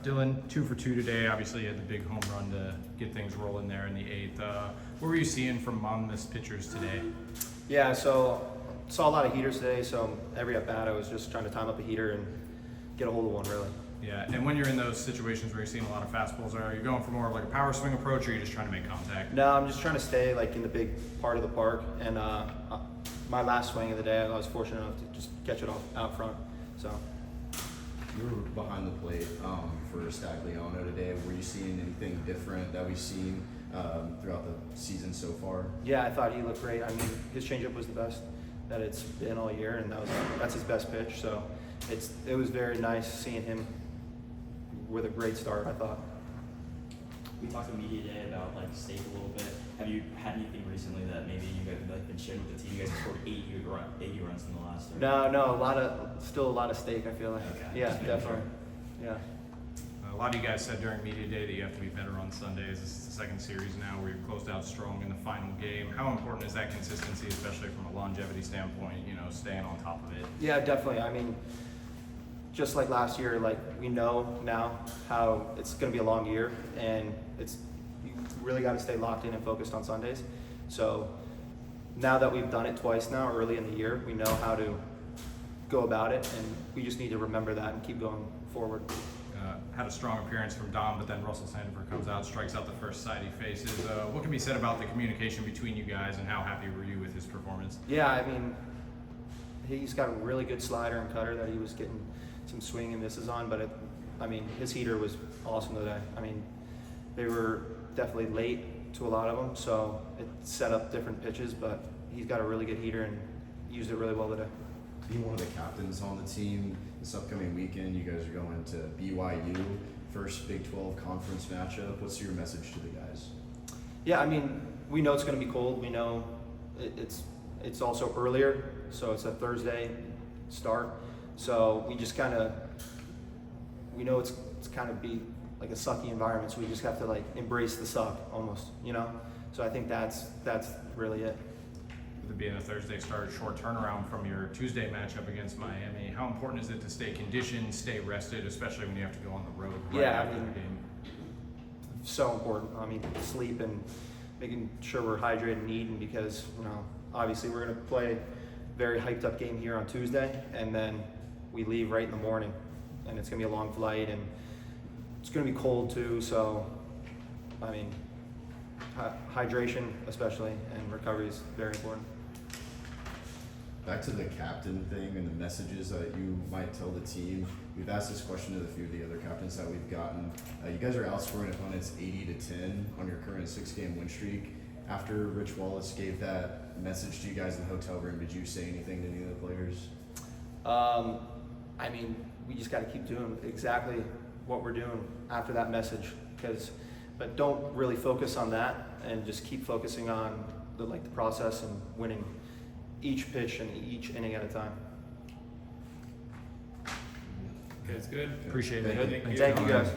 Dylan, 2 for 2 today. Obviously, you had the big home run to get things rolling there in the 8th. What were you seeing from Monmouth's pitchers today? Yeah, so saw a lot of heaters today. So every at bat, I was just trying to time up a heater and get a hold of one, really. Yeah, and when you're in those situations where you're seeing a lot of fastballs, are you going for more of like a power swing approach, or are you just trying to make contact? No, I'm just trying to stay like in the big part of the park. And my last swing of the day, I was fortunate enough to just catch it off out front. So. You were behind the plate for Stagliano today. Were you seeing anything different that we've seen throughout the season so far? Yeah, I thought he looked great. I mean, his changeup was the best that it's been all year, and that's his best pitch. So it was very nice seeing him with a great start, I thought. We talked to media today about like steak a little bit. Have you had anything recently that maybe you guys have like been sharing with the team? You guys have scored 80 runs in the last 3. No, still a lot of steak, I feel like. Okay. Yeah, definitely. Yeah. A lot of you guys said during media day that you have to be better on Sundays. This is the second series now where you've closed out strong in the final game. How important is that consistency, especially from a longevity standpoint, staying on top of it? Yeah, definitely. I mean, just like last year, like we know now how it's going to be a long year, and you really got to stay locked in and focused on Sundays. So now that we've done it twice now, early in the year, we know how to go about it, and we just need to remember that and keep going forward. Had a strong appearance from Dom, but then Russell Sandifer comes out, strikes out the first side he faces. What can be said about the communication between you guys, and how happy were you with his performance? Yeah, I mean, he's got a really good slider and cutter that he was getting some swing and misses on, but his heater was awesome today. I mean, they were definitely late to a lot of them, so it set up different pitches, but he's got a really good heater and used it really well today. Being one of the captains on the team, this upcoming weekend, you guys are going to BYU, first Big 12 conference matchup. What's your message to the guys? Yeah, I mean, we know it's going to be cold. We know it's also earlier, so it's a Thursday start. So we just we know it's kind of be like a sucky environment, so we just have to like embrace the suck almost, So I think that's really it. With it being a Thursday start, short turnaround from your Tuesday matchup against Miami, how important is it to stay conditioned, stay rested, especially when you have to go on the road right after the game? So important. I mean, sleep and making sure we're hydrated and eating, because obviously we're going to play a very hyped up game here on Tuesday, and then we leave right in the morning, and it's going to be a long flight, and it's going to be cold too. So I mean, hydration especially and recovery is very important. Back to the captain thing and the messages that you might tell the team. We've asked this question to a few of the other captains that we've gotten. You guys are outscoring opponents 80-10 on your current 6-game win streak. After Rich Wallace gave that message to you guys in the hotel room, did you say anything to any of the players? I mean, we just got to keep doing exactly what we're doing after that message, but don't really focus on that, and just keep focusing on the process and winning each pitch and each inning at a time. That's good. Appreciate it. Thank you. Thank you guys.